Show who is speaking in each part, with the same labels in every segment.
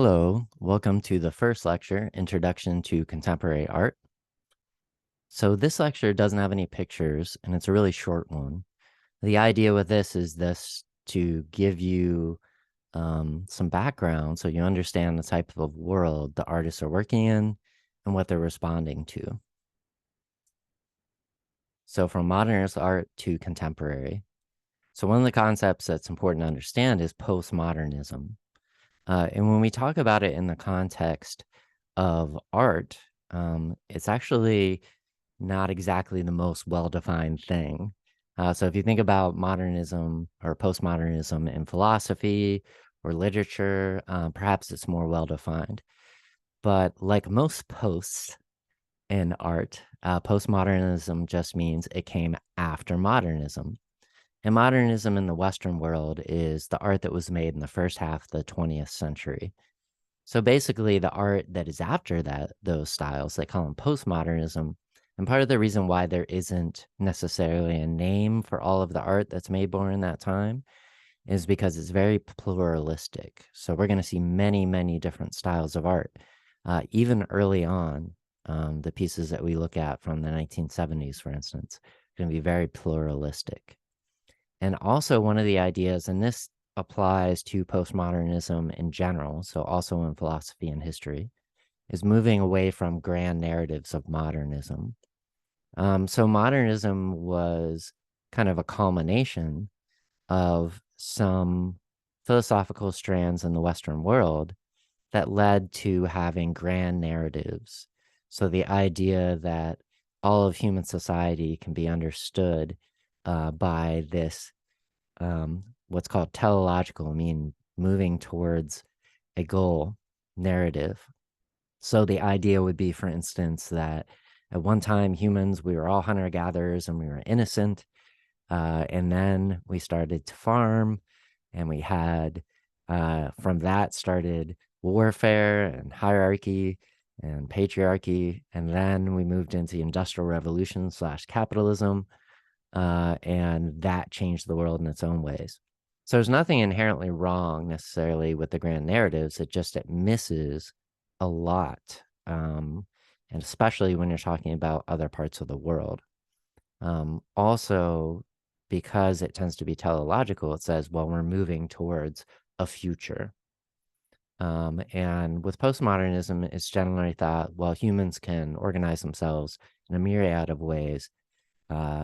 Speaker 1: Hello, welcome to the first lecture, Introduction to Contemporary Art. So this lecture doesn't have any pictures, and it's a really short one. The idea with this is to give you some background so you understand the type of world the artists are working in and what they're responding to. So from modernist art to contemporary. So one of the concepts that's important to understand is postmodernism. And when we talk about it in the context of art, it's actually not exactly the most well-defined thing. So if you think about modernism or postmodernism in philosophy or literature, perhaps it's more well-defined. But like most posts in art, postmodernism just means it came after modernism. And modernism in the Western world is the art that was made in the first half of the 20th century. So basically, the art that is after that, those styles, they call them postmodernism. And part of the reason why there isn't necessarily a name for all of the art that's made during that time is because it's very pluralistic. So we're going to see many, many different styles of art. Even early on, the pieces that we look at from the 1970s, for instance, are going to be very pluralistic. And also, one of the ideas, and this applies to postmodernism in general, so also in philosophy and history, is moving away from grand narratives of modernism. So modernism was kind of a culmination of some philosophical strands in the Western world that led to having grand narratives. So the idea that all of human society can be understood by this what's called teleological, mean moving towards a goal narrative. So the idea would be, for instance, that at one time humans, we were all hunter gatherers and we were innocent. And then we started to farm and we had, from that started warfare and hierarchy and patriarchy. And then we moved into the Industrial Revolution / capitalism. And that changed the world in its own ways. So there's nothing inherently wrong necessarily with the grand narratives. It misses a lot, and especially when you're talking about other parts of the world. Also, because it tends to be teleological, it says, well, we're moving towards a future. And with postmodernism, it's generally thought, well, humans can organize themselves in a myriad of ways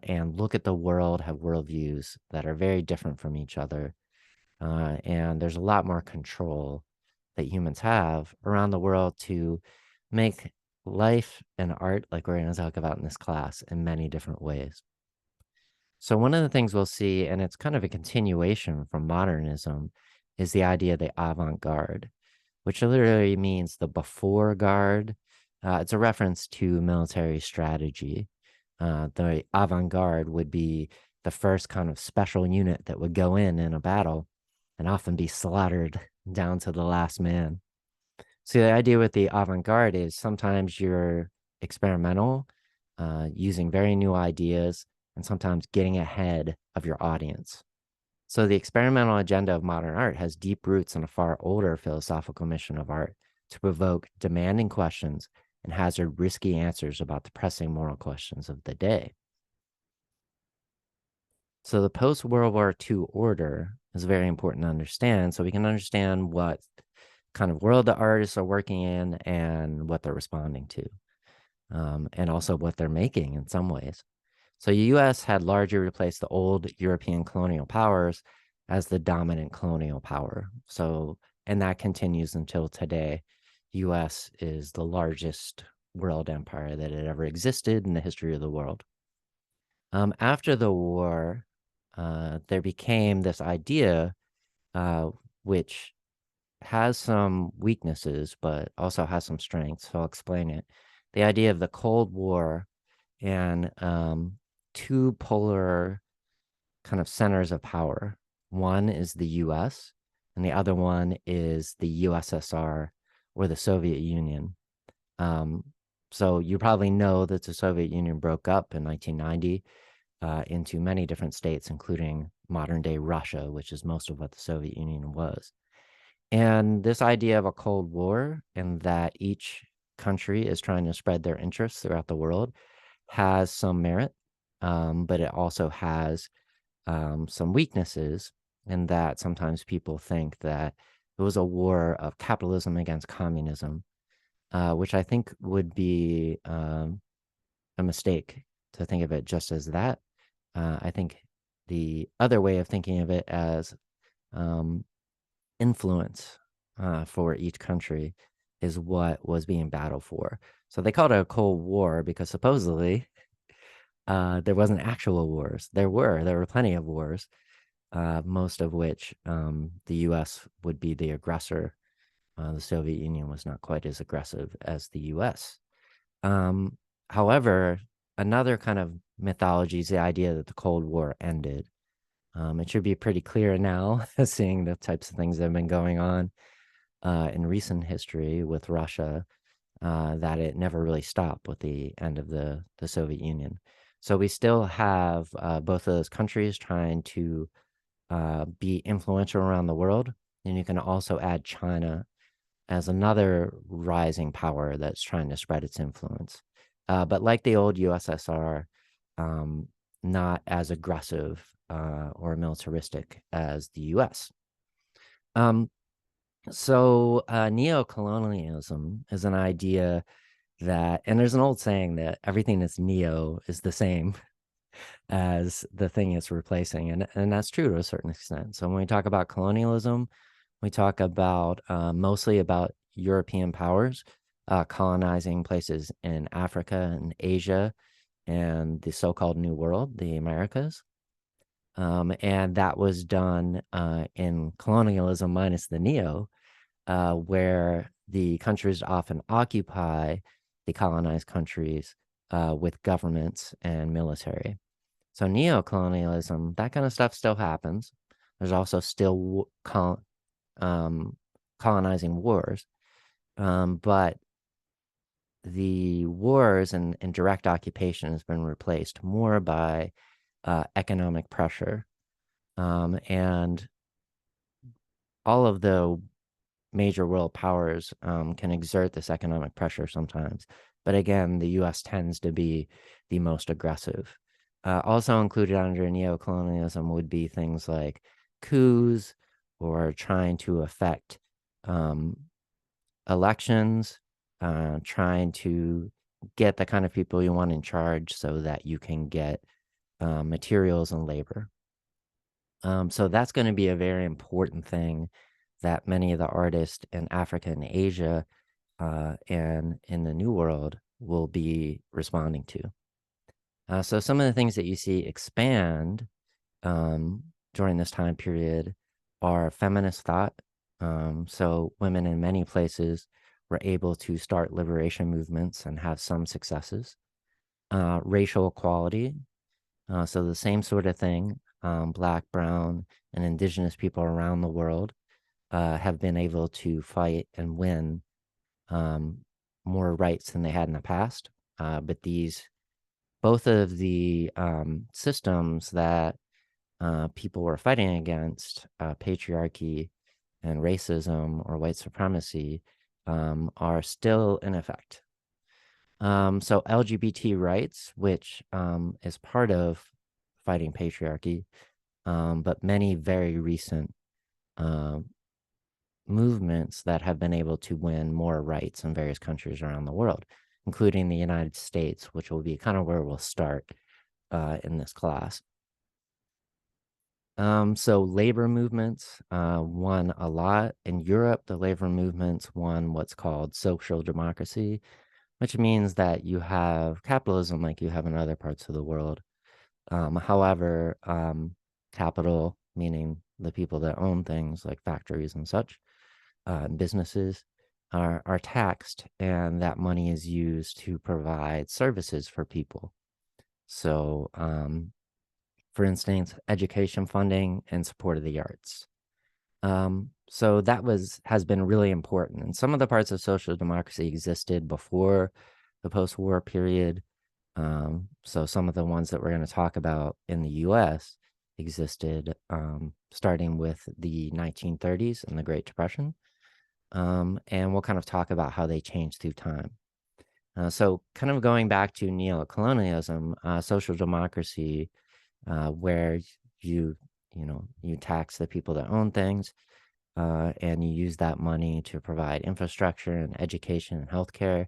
Speaker 1: and look at the world, have worldviews that are very different from each other. And there's a lot more control that humans have around the world to make life and art, like we're going to talk about in this class, in many different ways. So one of the things we'll see, and it's kind of a continuation from modernism, is the idea of the avant-garde, which literally means the before guard. It's a reference to military strategy. The avant-garde would be the first kind of special unit that would go in a battle and often be slaughtered down to the last man. So the idea with the avant-garde is sometimes you're experimental, using very new ideas, and sometimes getting ahead of your audience. So the experimental agenda of modern art has deep roots in a far older philosophical mission of art to provoke demanding questions and hazard risky answers about the pressing moral questions of the day. So the post-World War II order is very important to understand so we can understand what kind of world the artists are working in and what they're responding to, and also what they're making in some ways. So the U.S. had largely replaced the old European colonial powers as the dominant colonial power. So, and that continues until today. The U.S. is the largest world empire that had ever existed in the history of the world. After the war, there became this idea, which has some weaknesses, but also has some strengths. So I'll explain it. The idea of the Cold War and two polar kind of centers of power. One is the US, and the other one is the USSR or the Soviet Union. So you probably know that the Soviet Union broke up in 1990 into many different states, including modern day Russia, which is most of what the Soviet Union was. And this idea of a Cold War and that each country is trying to spread their interests throughout the world has some merit, but it also has some weaknesses in that sometimes people think that it was a war of capitalism against communism, which I think would be a mistake to think of it just as that. I think the other way of thinking of it as um, influence for each country is what was being battled for. So they called it a Cold War because supposedly there wasn't actual wars. There were plenty of wars, most of which the U.S. would be the aggressor. The Soviet Union was not quite as aggressive as the U.S. Um, However, another kind of mythology is the idea that the Cold War ended. It should be pretty clear now, seeing the types of things that have been going on in recent history with Russia, that it never really stopped with the end of the Soviet Union. So we still have both of those countries trying to be influential around the world. And you can also add China as another rising power that's trying to spread its influence. But like the old USSR, um, not as aggressive or militaristic as the US. Um, Neocolonialism is an idea that, and there's an old saying that everything that's neo is the same as the thing it's replacing. And that's true to a certain extent. So when we talk about colonialism, we talk about mostly about European powers colonizing places in Africa and Asia and the so-called New World, the Americas. And that was done in colonialism minus the neo, where the countries often occupy the colonized countries with governments and military. So neo-colonialism, that kind of stuff still happens. There's also still colonizing wars, but the wars and direct occupation has been replaced more by economic pressure, and all of the major world powers can exert this economic pressure sometimes. But again, the US tends to be the most aggressive. Also included under neocolonialism would be things like coups or trying to affect um, elections, trying to get the kind of people you want in charge so that you can get materials and labor. So that's going to be a very important thing that many of the artists in Africa and Asia and in the New World will be responding to. So some of the things that you see expand during this time period are feminist thought. So women in many places were able to start liberation movements and have some successes. Racial equality. So the same sort of thing. Black, brown, and indigenous people around the world have been able to fight and win more rights than they had in the past. But both of the systems that people were fighting against, patriarchy and racism or white supremacy, are still in effect. So LGBT rights, which is part of fighting patriarchy, but many very recent movements that have been able to win more rights in various countries around the world, including the United States, which will be kind of where we'll start in this class. So labor movements won a lot. In Europe, the labor movements won what's called social democracy, which means that you have capitalism like you have in other parts of the world. However, capital, meaning the people that own things like factories and such, businesses, are taxed, and that money is used to provide services for people. So, for instance, education funding and support of the arts. So that has been really important. And some of the parts of social democracy existed before the post-war period. So some of the ones that we're going to talk about in the US existed, starting with the 1930s and the Great Depression. And we'll kind of talk about how they changed through time. So, kind of going back to neocolonialism, social democracy, where you you tax the people that own things, and you use that money to provide infrastructure and education and healthcare,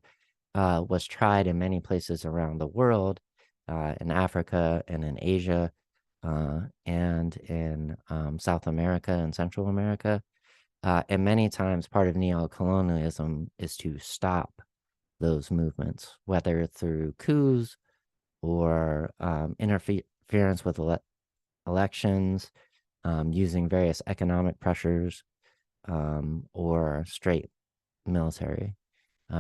Speaker 1: was tried in many places around the world, in Africa and in Asia, and in South America and Central America. And many times, part of neocolonialism is to stop those movements, whether through coups or interference with elections, using various economic pressures, or straight military.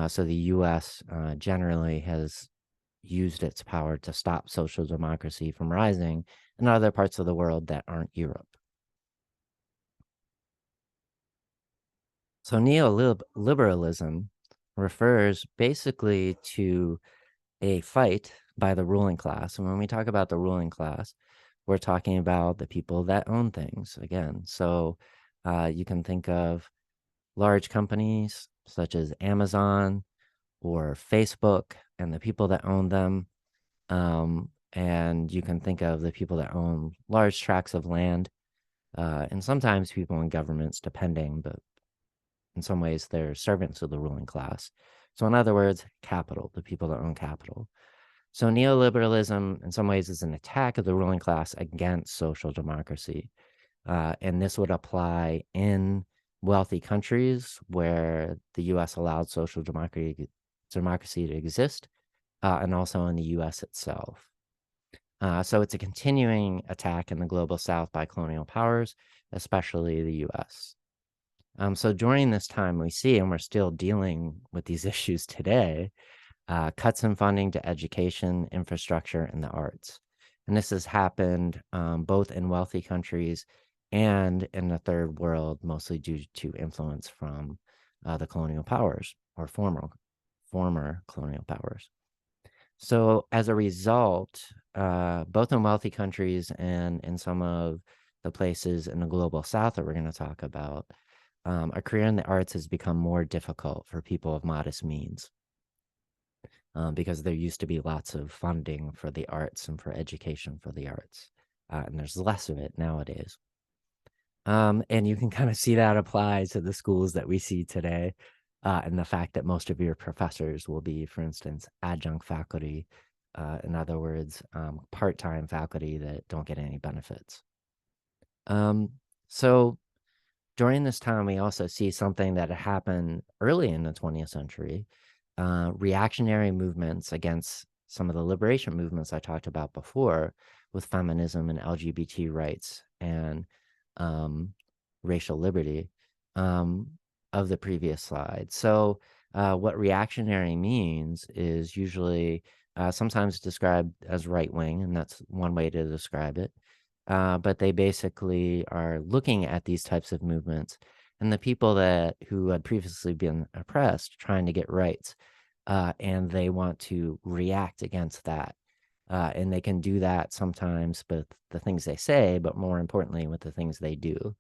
Speaker 1: So the U.S. Generally has used its power to stop social democracy from rising in other parts of the world that aren't Europe. So neoliberalism refers basically to a fight by the ruling class. And when we talk about the ruling class, we're talking about the people that own things again. So you can think of large companies such as Amazon or Facebook and the people that own them. And you can think of the people that own large tracts of land, and sometimes people in governments, depending, but in some ways they're servants of the ruling class. So, in other words, capital, the people that own capital. So, neoliberalism, in some ways, is an attack of the ruling class against social democracy. And this would apply in wealthy countries where the US allowed social democracy to exist, and also in the US itself. So it's a continuing attack in the global south by colonial powers, especially the US. So during this time, we see, and we're still dealing with these issues today, cuts in funding to education, infrastructure, and the arts. And this has happened both in wealthy countries and in the third world, mostly due to influence from the colonial powers or former colonial powers. So as a result, both in wealthy countries and in some of the places in the global south that we're going to talk about, a career in the arts has become more difficult for people of modest means, because there used to be lots of funding for the arts and for education for the arts, and there's less of it nowadays. And you can kind of see that apply to the schools that we see today, and the fact that most of your professors will be, for instance, adjunct faculty, in other words, part-time faculty that don't get any benefits. So during this time, we also see something that happened early in the 20th century, reactionary movements against some of the liberation movements I talked about before with feminism and LGBT rights and racial liberty, of the previous slide. So what reactionary means is usually sometimes described as right wing, and that's one way to describe it. But they basically are looking at these types of movements and the people who had previously been oppressed, trying to get rights, and they want to react against that. And they can do that sometimes with the things they say, but more importantly, with the things they do.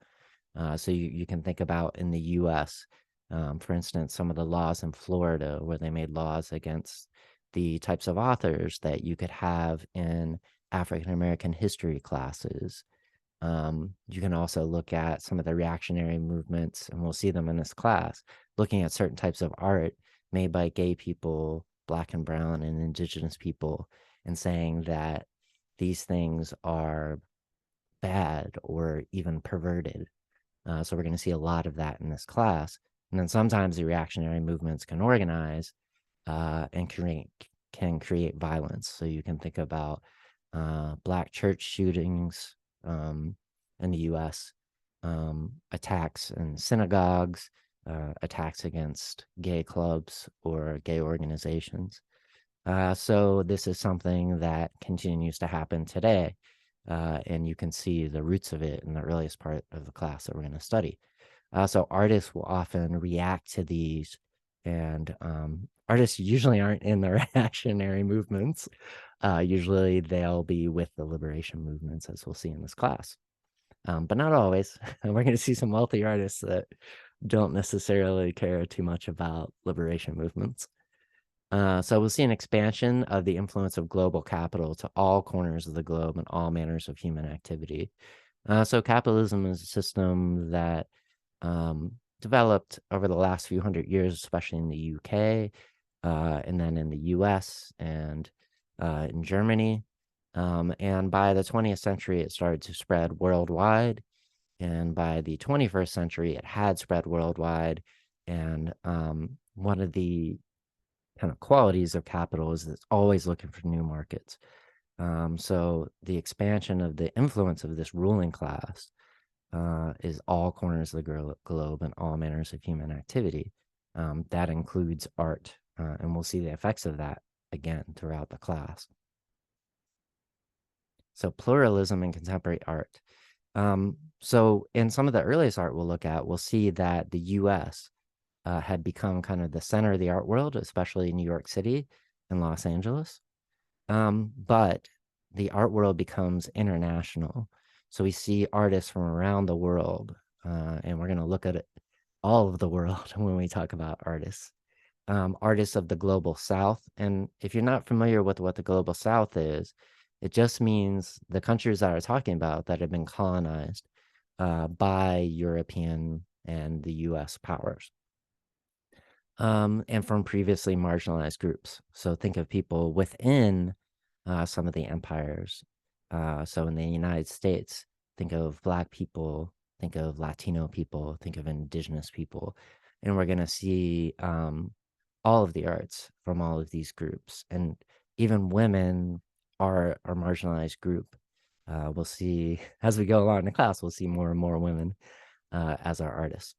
Speaker 1: So you can think about in the US, for instance, some of the laws in Florida where they made laws against the types of authors that you could have in African American history classes. You can also look at some of the reactionary movements, and we'll see them in this class, looking at certain types of art made by gay people, Black and brown and indigenous people, and saying that these things are bad or even perverted. So we're going to see a lot of that in this class. And then sometimes the reactionary movements can organize, and can create violence. So you can think about Black church shootings, in the U.S., attacks in synagogues, attacks against gay clubs or gay organizations. So this is something that continues to happen today. And you can see the roots of it in the earliest part of the class that we're going to study. So artists will often react to these, and artists usually aren't in the reactionary movements, Usually they'll be with the liberation movements, as we'll see in this class. But not always. And we're going to see some wealthy artists that don't necessarily care too much about liberation movements. So we'll see an expansion of the influence of global capital to all corners of the globe and all manners of human activity. So capitalism is a system that developed over the last few hundred years, especially in the UK, and then in the US and in Germany. And by the 20th century, it started to spread worldwide. And by the 21st century, it had spread worldwide. And one of the kind of qualities of capital is it's always looking for new markets. So the expansion of the influence of this ruling class is all corners of the globe and all manners of human activity. That includes art, and we'll see the effects of that again throughout the class. So pluralism in contemporary art. So in some of the earliest art we'll look at, we'll see that the US had become kind of the center of the art world, especially New York City and Los Angeles. But the art world becomes international. So we see artists from around the world, and we're going to look at it, all of the world when we talk about artists. Artists of the global south. And if you're not familiar with what the global south is, it just means the countries that are talking about that have been colonized by European and the US powers. And from previously marginalized groups. So think of people within some of the empires. So in the United States, think of Black people, think of Latino people, think of Indigenous people. And we're going to see all of the arts from all of these groups. And even women are a marginalized group. We'll see, as we go along in the class, we'll see more and more women as our artists.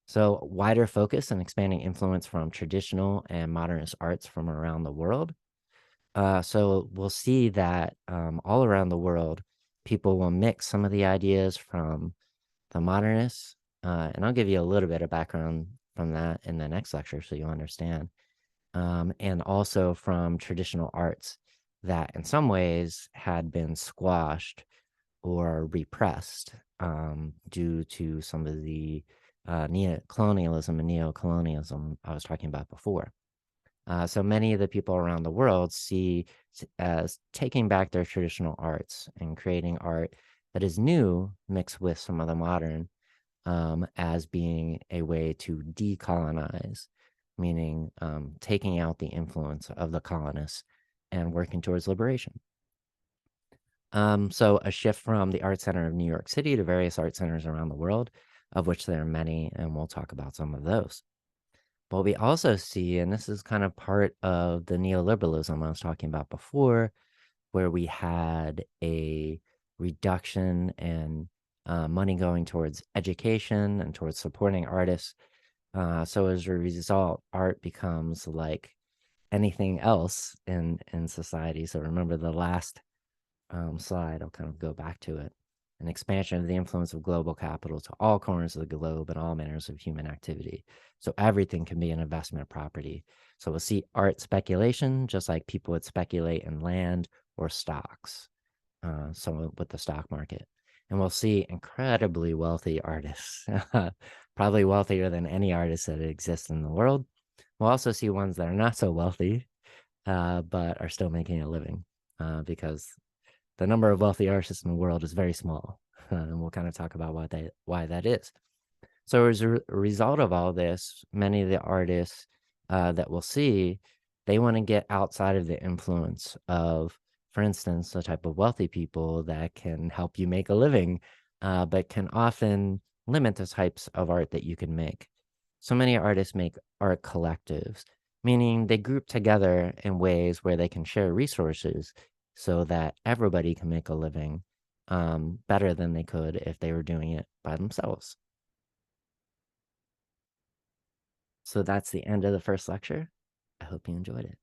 Speaker 1: So wider focus and expanding influence from traditional and modernist arts from around the world. So we'll see that all around the world, people will mix some of the ideas from the modernists, and I'll give you a little bit of background from that in the next lecture so you understand, and also from traditional arts that in some ways had been squashed or repressed due to some of the colonialism and neocolonialism I was talking about before. So many of the people around the world see as taking back their traditional arts and creating art that is new mixed with some of the modern as being a way to decolonize, meaning taking out the influence of the colonists and working towards liberation. So a shift from the Art Center of New York City to various art centers around the world, of which there are many, and we'll talk about some of those. But we also see, and this is kind of part of the neoliberalism I was talking about before, where we had a reduction in money going towards education and towards supporting artists. So as a result, art becomes like anything else in society. So remember the last slide, I'll kind of go back to it. An expansion of the influence of global capital to all corners of the globe and all manners of human activity. So everything can be an investment property. So we'll see art speculation, just like people would speculate in land or stocks. So with the stock market. And we'll see incredibly wealthy artists, probably wealthier than any artist that exists in the world. We'll also see ones that are not so wealthy, but are still making a living because the number of wealthy artists in the world is very small. And we'll kind of talk about why that is. So as a result of all this, many of the artists that we'll see, they want to get outside of the influence of, for instance, the type of wealthy people that can help you make a living, but can often limit the types of art that you can make. So many artists make art collectives, meaning they group together in ways where they can share resources so that everybody can make a living better than they could if they were doing it by themselves. So that's the end of the first lecture. I hope you enjoyed it.